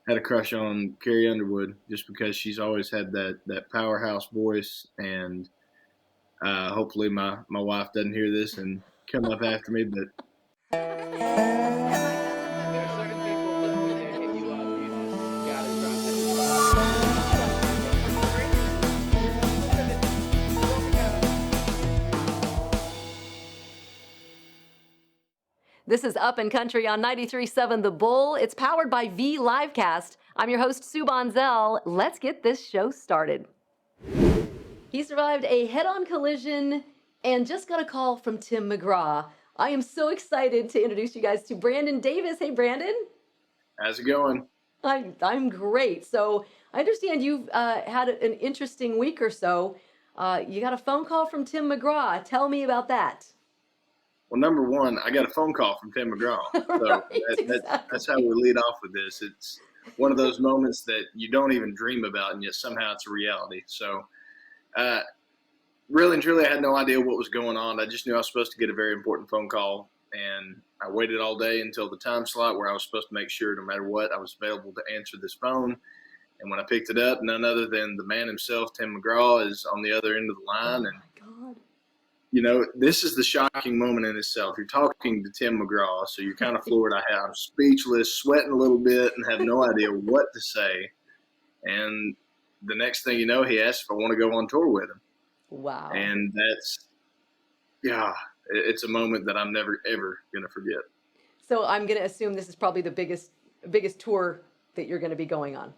had a crush on Carrie Underwood just because she's always had that powerhouse voice, and hopefully my wife doesn't hear this and come up after me. But There are certain people that when they hit you up, you just gotta drop that This is Up and Country on 93.7 The Bull. It's powered by V Livecast. I'm your host, Sue Bonzel. Let's get this show started. He survived a head-on collision and just got a call from Tim McGraw. I am so excited to introduce you guys to Brandon Davis. Hey, Brandon. how's it going? I'm great. So I understand you've had an interesting week or so. You got a phone call from Tim McGraw. Tell me about that. Well, number one, I got a phone call from Tim McGraw, so Right, that's how we lead off with this. It's one of those moments that you don't even dream about, and yet somehow it's a reality. So, uh, really and truly, I had no idea what was going on. I just knew I was supposed to get a very important phone call, and I waited all day until the time slot where I was supposed to make sure, no matter what, I was available to answer this phone. And when I picked it up, none other than the man himself, Tim McGraw, is on the other end of the Oh line. And my God. this is the shocking moment in itself. You're talking to Tim McGraw, so you're kind of floored. I'm speechless, sweating a little bit, and have no idea what to say. And the next thing you know, he asked if I want to go on tour with him. Wow. And it's a moment that I'm never, ever going to forget. So I'm going to assume this is probably the biggest tour that you're going to be going on.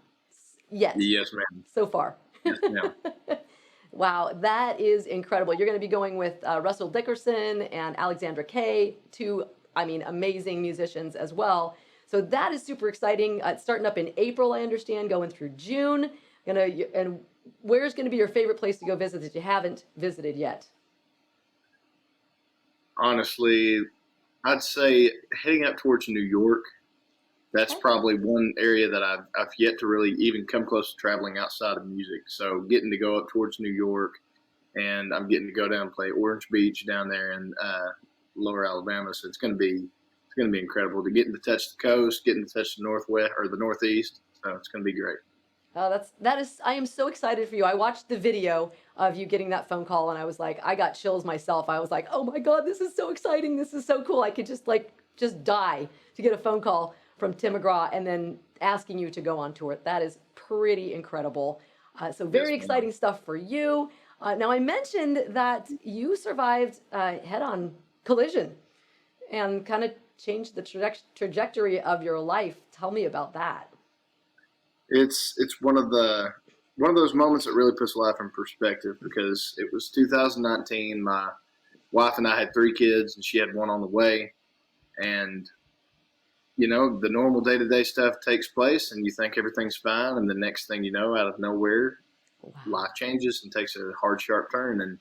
Yet. Yes, ma'am. So far. Yes, ma'am. Wow, that is incredible. You're going to be going with Russell Dickerson and Alexandra Kay, two, amazing musicians as well. So that is super exciting. It's starting up in April, I understand, going through June. And where's going to be your favorite place to go visit that you haven't visited yet? Honestly, I'd say heading up towards New York. That's Okay. probably one area that I've yet to really even come close to traveling outside of music. So getting to go up towards New York, and I'm getting to go down and play Orange Beach down there in Lower Alabama. So it's going to be incredible to getting to touch the coast, getting to touch the northwest or the northeast. So it's going to be great. I am so excited for you. I watched the video of you getting that phone call and I was like, I got chills myself. I was like, oh my God, this is so exciting. This is so cool. I could just die to get a phone call from Tim McGraw and then asking you to go on tour. That is pretty incredible. So very exciting stuff for you. Now I mentioned that you survived a head-on collision and kind of changed the trajectory of your life. Tell me about that. It's one of those moments that really puts life in perspective because it was 2019. My wife and I had 3 kids, and she had one on the way. And the normal day to day stuff takes place, and you think everything's fine, and the next thing you know, out of nowhere, Wow. life changes and takes a hard, sharp turn. And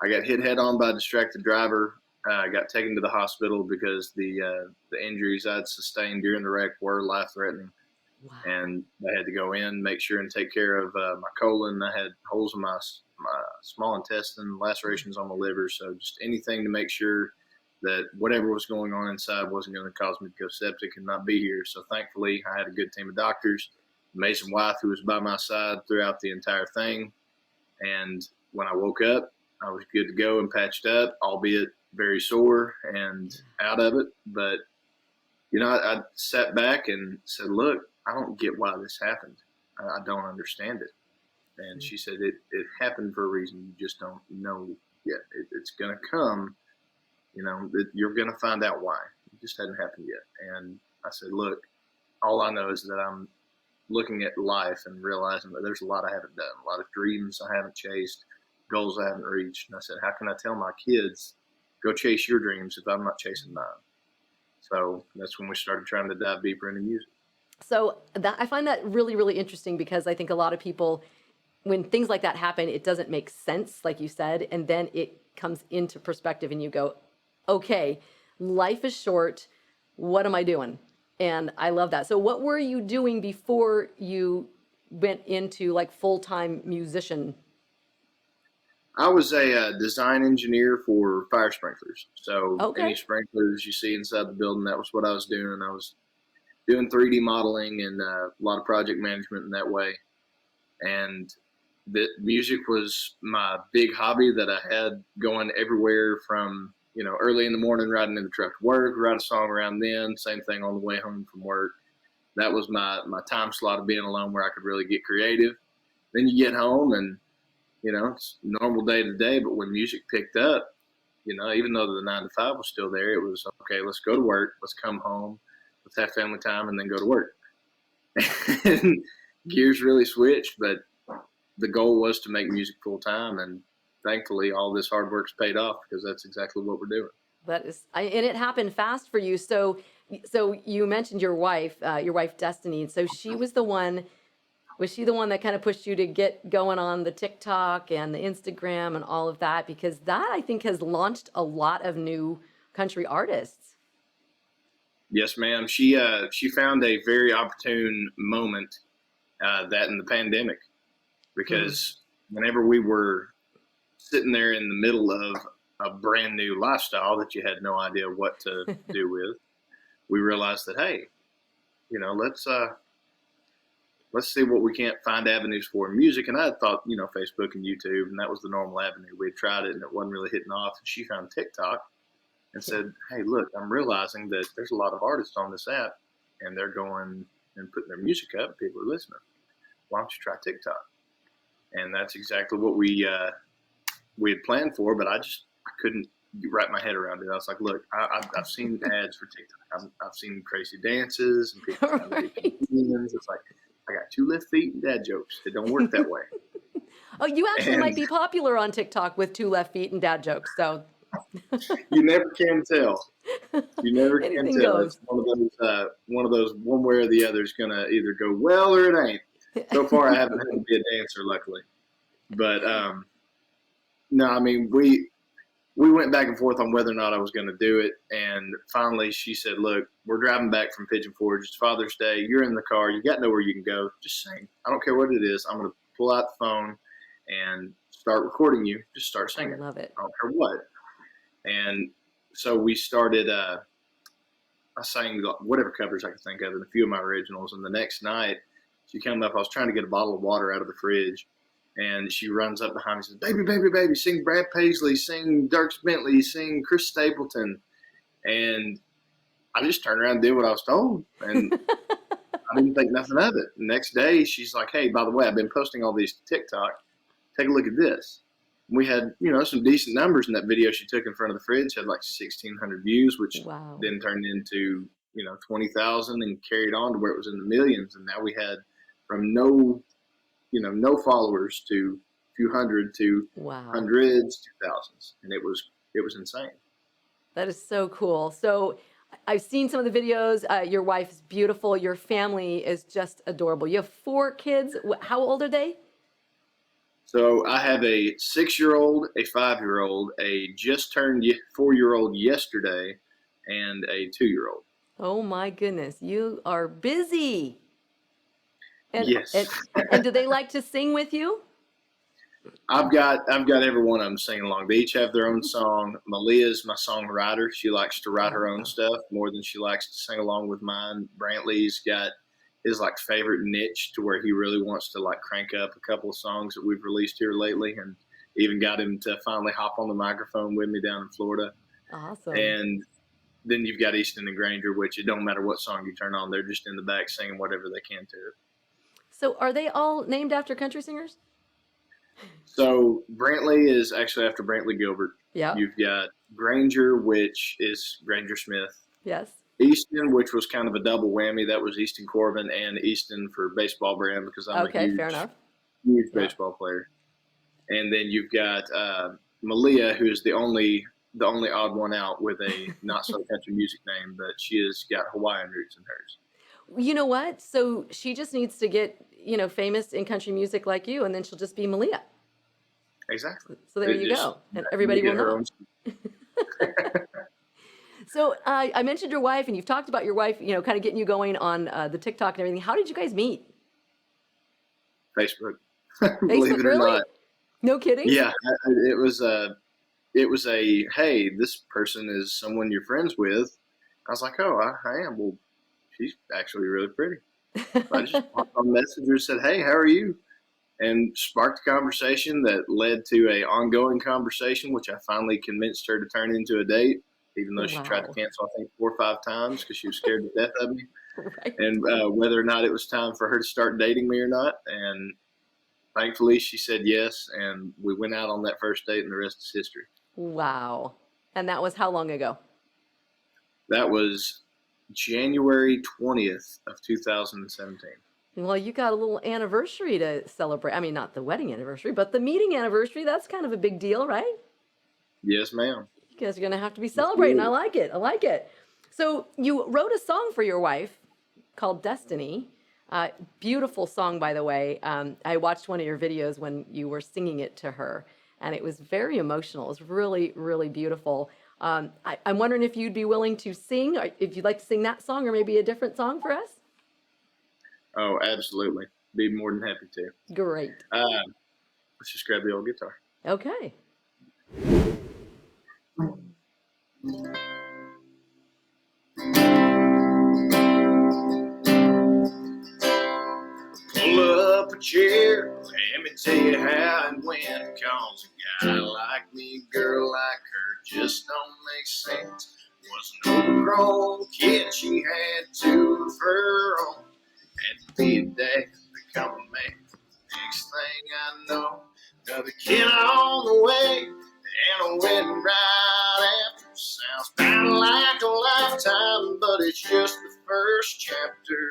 I got hit head on by a distracted driver. I got taken to the hospital because the injuries I'd sustained during the wreck were life threatening. Wow. And I had to go in, make sure and take care of my colon. I had holes in my small intestine, lacerations on my liver. So just anything to make sure that whatever was going on inside wasn't going to cause me to go septic and not be here. So thankfully, I had a good team of doctors, amazing wife who was by my side throughout the entire thing. And when I woke up, I was good to go and patched up, albeit very sore and out of it. But, I sat back and said, look, I don't get why this happened. I don't understand it. And she said, it happened for a reason. You just don't know yet. It's going to come. You're going to find out why. It just hadn't happened yet. And I said, look, all I know is that I'm looking at life and realizing that there's a lot I haven't done, a lot of dreams I haven't chased, goals I haven't reached. And I said, how can I tell my kids, go chase your dreams if I'm not chasing mine? So that's when we started trying to dive deeper into music. So I find that really, really interesting because I think a lot of people, when things like that happen, it doesn't make sense, like you said, and then it comes into perspective and you go, okay, life is short. What am I doing? And I love that. So what were you doing before you went into like full-time musician? I was a design engineer for fire sprinklers. So Okay. any sprinklers you see inside the building, that was what I was doing. I was doing 3D modeling and a lot of project management in that way. And that music was my big hobby that I had going everywhere from, early in the morning riding in the truck to work, write a song around then, same thing on the way home from work. That was my time slot of being alone where I could really get creative. Then you get home and, it's normal day to day, but when music picked up, even though the 9 to 5 was still there, it was okay, let's go to work, let's come home, let's have family time, and then go to work. And gears really switched, but the goal was to make music full time. And thankfully, all this hard work's paid off because that's exactly what we're doing. That is, and it happened fast for you. So you mentioned your wife Destiny. And so she was the one. Was she the one that kind of pushed you to get going on the TikTok and the Instagram and all of that? Because that, I think, has launched a lot of new country artists. Yes, ma'am. She found a very opportune moment that in the pandemic, because whenever we were sitting there in the middle of a brand new lifestyle that you had no idea what to do with, we realized that, hey, let's see what we can't find avenues for in music. And I had thought, Facebook and YouTube, and that was the normal avenue. We had tried it and it wasn't really hitting off. And she found TikTok and said, hey, look, I'm realizing that there's a lot of artists on this app and they're going and putting their music up. People are listening. Why don't you try TikTok? And that's exactly what we had planned for, but I couldn't wrap my head around it. I was like, look, I've seen ads for TikTok. I've seen crazy dances and people trying to make comedians. It's like, I got 2 left feet and dad jokes. It don't work that way. Oh, you actually might be popular on TikTok with 2 left feet and dad jokes. So you never can tell. You never can tell. Goes. It's one of those one way or the other is gonna either go well or it ain't. So far, I haven't had to be a dancer, luckily. But no, I mean we went back and forth on whether or not I was going to do it, and finally she said, "Look, we're driving back from Pigeon Forge. It's Father's Day. You're in the car. You got nowhere you can go. Just sing. I don't care what it is. I'm going to pull out the phone and start recording you. Just start singing. I love it. I don't care what." And so we started. I sang whatever covers I could think of, and a few of my originals. And the next night, she came up. I was trying to get a bottle of water out of the fridge. And she runs up behind me and says, "Baby, baby, baby, sing Brad Paisley, sing Dierks Bentley, sing Chris Stapleton." And I just turned around and did what I was told. And I didn't think nothing of it. The next day, she's like, "Hey, by the way, I've been posting all these to TikTok. Take a look at this." And we had, some decent numbers in that video she took in front of the fridge. Had like 1,600 views, which then turned into, 20,000 and carried on to where it was in the millions. And now we had from no followers to a few hundred to hundreds to thousands. And it was insane. That is so cool. So I've seen some of the videos. Your wife is beautiful. Your family is just adorable. You have 4 kids. How old are they? So I have a 6-year-old, a 5-year-old, a just turned 4-year-old yesterday, and a 2-year-old. Oh my goodness. You are busy. And, yes. And do they like to sing with you? I've got every one of them singing along. They each have their own song. Malia's my songwriter. She likes to write her own stuff more than she likes to sing along with mine. Brantley's got his favorite niche to where he really wants to crank up a couple of songs that we've released here lately, and even got him to finally hop on the microphone with me down in Florida. Awesome. And then you've got Easton and Granger, which it don't matter what song you turn on, they're just in the back singing whatever they can to it. So are they all named after country singers? So Brantley is actually after Brantley Gilbert. Yeah. You've got Granger, which is Granger Smith. Yes. Easton, which was kind of a double whammy. That was Easton Corbin and Easton for baseball brand, because I'm a huge baseball player. And then you've got Malia, who's the only odd one out with a not so country music name, but she has got Hawaiian roots in hers. You know what? So she just needs to get, famous in country music like you, and then she'll just be Malia. Exactly. So there you go. And everybody will know. So I mentioned your wife, and you've talked about your wife, kind of getting you going on the TikTok and everything. How did you guys meet? Facebook. Believe it or not. No kidding? Yeah. It was a, hey, this person is someone you're friends with. I was like, oh, I am. Well, she's actually really pretty. So I just hopped on Messenger, said, hey, how are you? And sparked a conversation that led to a ongoing conversation, which I finally convinced her to turn into a date, even though she tried to Wow. cancel, I think, 4 or 5 times because she was scared to death of me. Right. And whether or not it was time for her to start dating me or not. And thankfully, she said yes, and we went out on that first date, and the rest is history. Wow. And that was how long ago? That was January 20th of 2017. Well, you got a little anniversary to celebrate. I mean, not the wedding anniversary, but the meeting anniversary. That's kind of a big deal, right? Yes, ma'am. You guys are going to have to be celebrating. I like it. I like it. So you wrote a song for your wife called Destiny. Beautiful song, by the way. I watched one of your videos when you were singing it to her, and it was very emotional. It was really, really beautiful. I'm wondering if you'd be willing to sing, or if you'd like to sing that song or maybe a different song for us. Oh, absolutely. Be more than happy to. Great. Let's just grab the old guitar. Okay. Pull up a chair, let me tell you how it went. Cause a guy like me, a girl like her, just don't make sense. Was an overgrown kid, she had 2 of her own. Had to be a dad, become a man. Next thing I know, another kid on the way, and a wedding right after. Sounds about like a lifetime, but it's just the first chapter.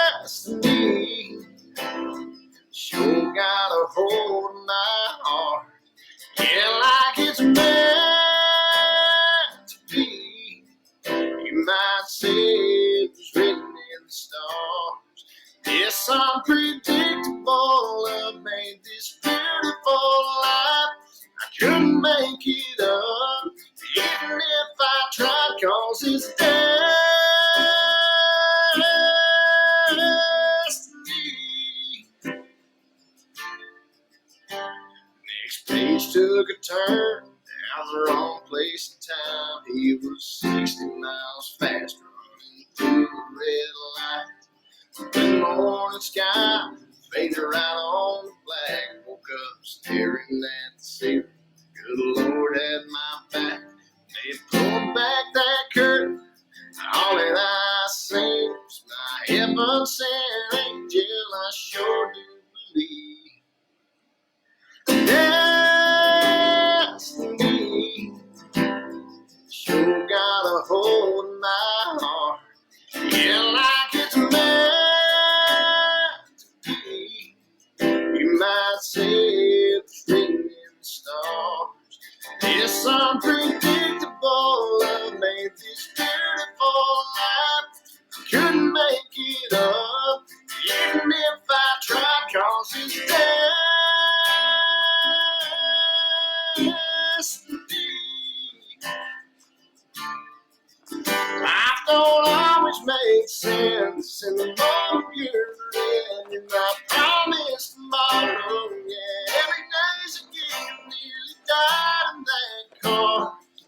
Destiny sure got a hold of my heart. Yeah, like it's meant to be. You might say it was written in the stars. This unpredictable love made this beautiful life. I couldn't make it up, even if I tried, cause it's destiny. Next page took a turn down the wrong place in town. He was 60 miles fast running through a red light. The morning sky faded right on the black. Woke up staring at the ceiling. Good Lord had my back. They pulled back that curtain. All that I seen was my heaven sent angel. I sure do believe. Destiny sure got a hold of my heart. Yeah, like it's meant to be. You might say it's written in the stars. This unpredictable love made this beautiful life. I couldn't make it up, even if I tried, cause it's destiny. Life don't always make sense, and the more you're in, you're not promised tomorrow. Yeah, every day's a gift, nearly died in that car.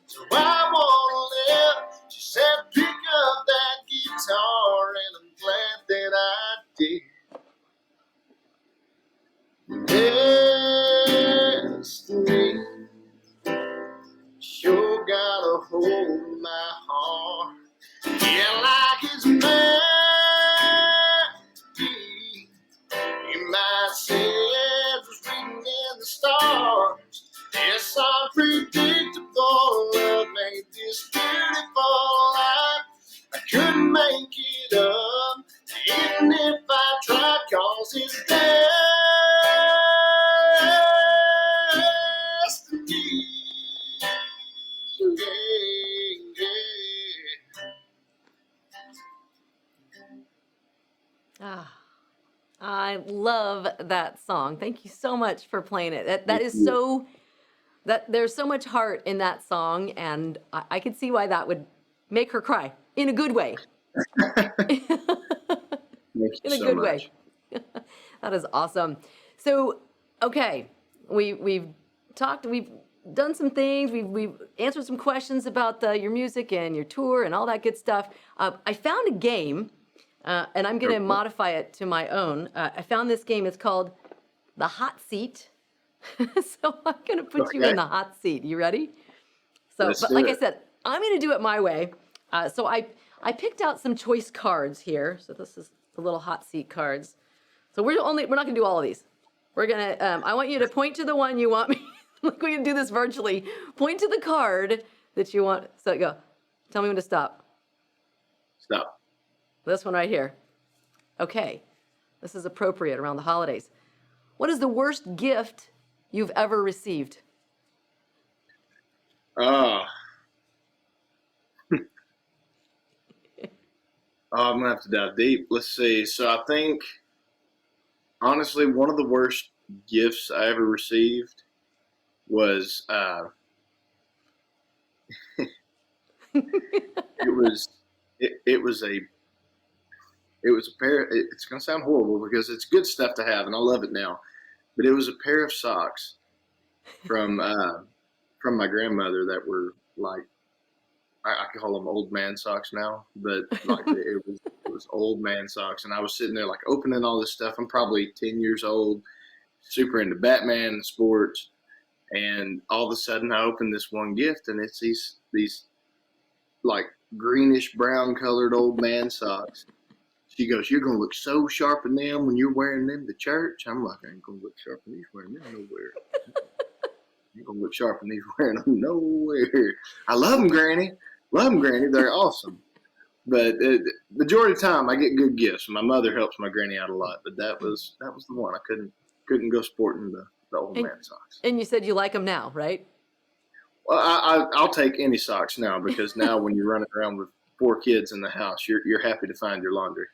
So I wanna live. She said, pick up that guitar, and I'm glad that I did. Destiny sure got a hold of my heart. Yeah, like it's meant to be. You might say it was written in the stars. This unpredictable love made this beautiful life. I couldn't make it up, even if I tried, cause it's destiny. Ah, I love that song. Thank you so much for playing it. That is so, that there's so much heart in that song, and I could see why that would make her cry in a good way. Thank you In a so good much. way. That is awesome. So, okay, we've talked. done some things. We've answered some questions about your music and your tour and all that good stuff. I found a game, and I'm going to modify it to my own. I found this game. It's called The Hot Seat. So I'm going to put you in the hot seat. You ready? So, but like I said, I'm going to do it my way. So I picked out some choice cards here. So this is the little hot seat cards. So we're not going to do all of these. We're going to, I want you to point to the one you want me, like we can do this virtually. Point to the card that you want. So go. Tell me when to stop. Stop. This one right here. Okay. This is appropriate around the holidays. What is the worst gift you've ever received? Oh, I'm gonna have to dive deep. Let's see. So I think, honestly, one of the worst gifts I ever received was it was it was a pair. It's gonna sound horrible because it's good stuff to have, and I love it now. But it was a pair of socks from my grandmother that were like, I call them old man socks now, but like it was old man socks, and I was sitting there like opening all this stuff. I'm probably 10 years old, super into Batman and sports, and all of a sudden I open this one gift, and it's these like greenish brown colored old man socks. She goes, "You're gonna look so sharp in them when you're wearing them to church." I'm like, "I ain't gonna look sharp in these wearing them nowhere. You're gonna look sharp in these wearing them nowhere." I love them, Granny. Love them, Granny. They're awesome. But majority of the time, I get good gifts. My mother helps my granny out a lot, but that was the one. I couldn't go sporting the old man socks. And you said you like them now, right? Well, I'll take any socks now, because now when you're running around with 4 kids in the house, you're happy to find your laundry.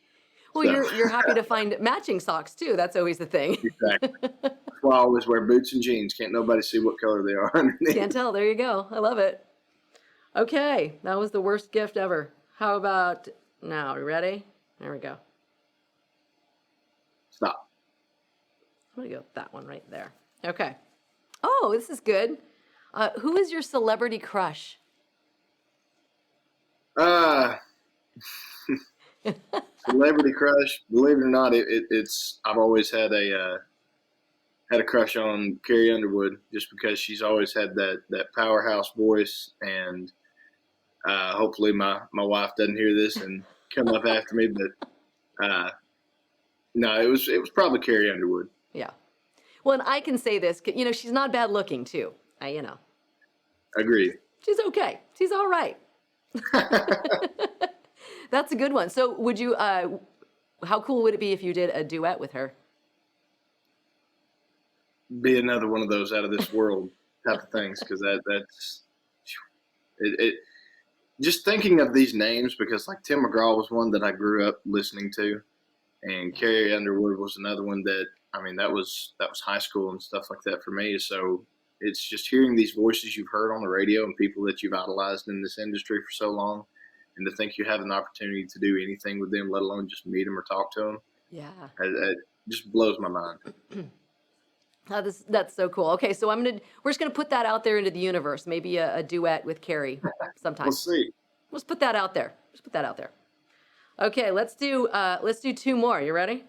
Well, so. You're happy to find matching socks too. That's always the thing. Exactly. That's why I always wear boots and jeans. Can't nobody see what color they are underneath. Can't tell. There you go. I love it. Okay, that was the worst gift ever. How about now? Are you ready? There we go. Stop. I'm gonna go with that one right there. Okay. Oh, this is good. Who is your celebrity crush? Celebrity crush. Believe it or not, it's I've always had a crush on Carrie Underwood, just because she's always had that powerhouse voice, and hopefully my wife doesn't hear this and come up after me, but no, it was probably Carrie Underwood. Yeah. Well, and I can say this, she's not bad looking too. Agreed. She's okay. She's all right. That's a good one. So would you, how cool would it be if you did a duet with her? Be another one of those out of this world type of things, because that's it. Just thinking of these names, because like Tim McGraw was one that I grew up listening to, and Carrie Underwood was another one that, that was high school and stuff like that for me. So it's just hearing these voices you've heard on the radio and people that you've idolized in this industry for so long, and to think you have an opportunity to do anything with them, let alone just meet them or talk to them. Yeah. It just blows my mind. That's so cool. Okay, so we're just gonna put that out there into the universe. Maybe a duet with Carrie sometime. We'll see. Let's put that out there. Just put that out there. Okay, let's do 2 more. You ready?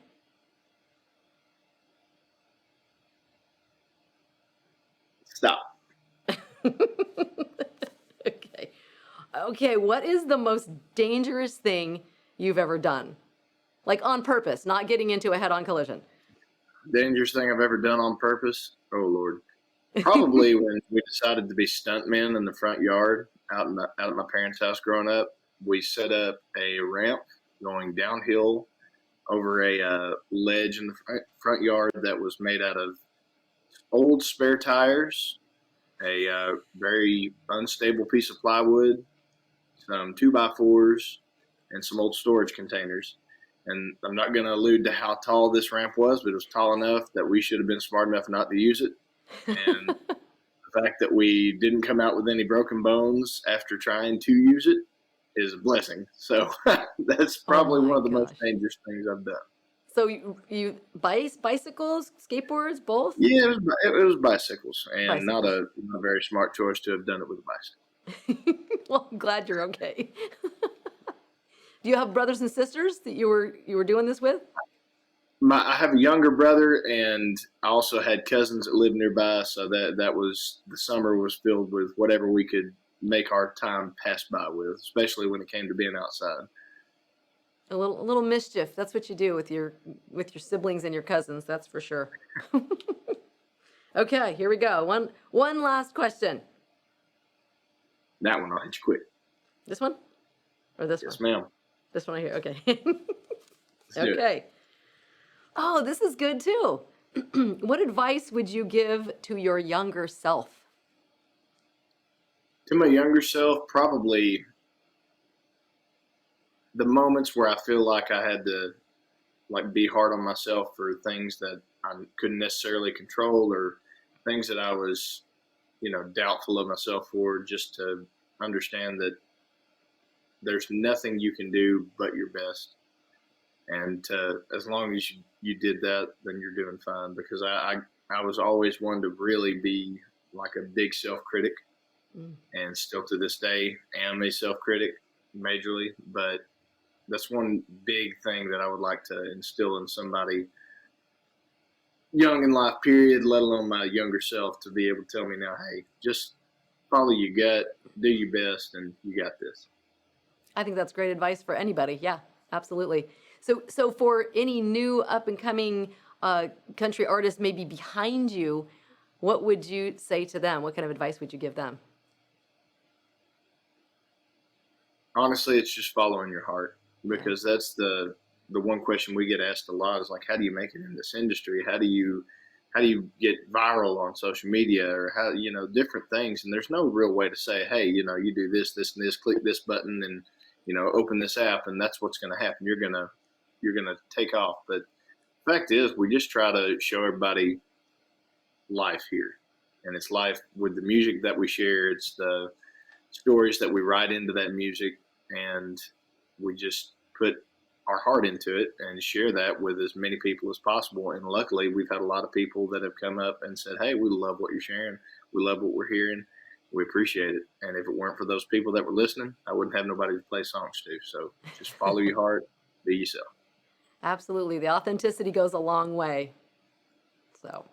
Stop. Okay. Okay, what is the most dangerous thing you've ever done? Like on purpose, not getting into a head-on collision. Dangerous thing I've ever done on purpose? Oh, Lord. Probably when we decided to be stuntmen in the front yard out at my parents' house growing up. We set up a ramp going downhill over a ledge in the front yard that was made out of old spare tires, a very unstable piece of plywood, some 2x4s, and some old storage containers. And I'm not going to allude to how tall this ramp was, but it was tall enough that we should have been smart enough not to use it. And the fact that we didn't come out with any broken bones after trying to use it is a blessing. So that's probably one of the most dangerous things I've done. So you bicycles, skateboards, both? Yeah, it was bicycles, and Bicycles. not a very smart choice to have done it with a bicycle. Well, I'm glad you're okay. Do you have brothers and sisters that you were doing this with? I have a younger brother, and I also had cousins that lived nearby. So that was the summer was filled with whatever we could make our time pass by with, especially when it came to being outside. A little mischief. That's what you do with your siblings and your cousins, that's for sure. Okay, here we go. One last question. That one I'll hit you quick. This one? Or this Yes, one? ma'am. This one right here. Okay. Let's do it. Okay. Oh, this is good too. What advice would you give to your younger self? To my younger self, probably the moments where I feel like I had to like be hard on myself for things that I couldn't necessarily control, or things that I was, doubtful of myself for, just to understand that there's nothing you can do but your best. And as long as you did that, then you're doing fine. Because I was always one to really be like a big self critic, Mm. and still to this day am a self critic majorly. But that's one big thing that I would like to instill in somebody young in life, period, let alone my younger self, to be able to tell me now, hey, just follow your gut, do your best, and you got this. I think that's great advice for anybody. Yeah, absolutely. So for any new up and coming country artists maybe behind you, what would you say to them? What kind of advice would you give them? Honestly, it's just following your heart, Yeah. because that's the one question we get asked a lot is like, how do you make it in this industry? How do you get viral on social media, or how, different things. And there's no real way to say, hey, you do this, this, and this, click this button, and open this app, and that's what's going to happen. You're gonna take off. But the fact is, we just try to show everybody life here, and it's life with the music that we share. It's the stories that we write into that music, and we just put our heart into it and share that with as many people as possible. And luckily, we've had a lot of people that have come up and said, hey, we love what you're sharing, we love what we're hearing, we appreciate it. And if it weren't for those people that were listening, I wouldn't have nobody to play songs to. So just follow your heart, be yourself. Absolutely. The authenticity goes a long way. So,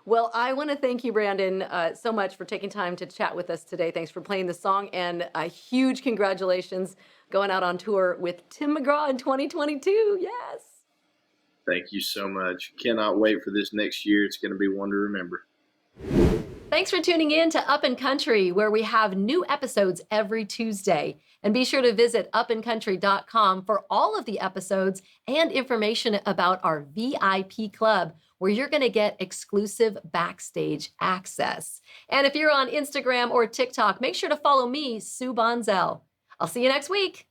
well, I want to thank you, Brandon, so much for taking time to chat with us today. Thanks for playing the song, and a huge congratulations going out on tour with Tim McGraw in 2022. Yes. Thank you so much. Cannot wait for this next year. It's going to be one to remember. Thanks for tuning in to Up and Country, where we have new episodes every Tuesday. And be sure to visit upandcountry.com for all of the episodes and information about our VIP club, where you're going to get exclusive backstage access. And if you're on Instagram or TikTok, make sure to follow me, Sue Bonzel. I'll see you next week.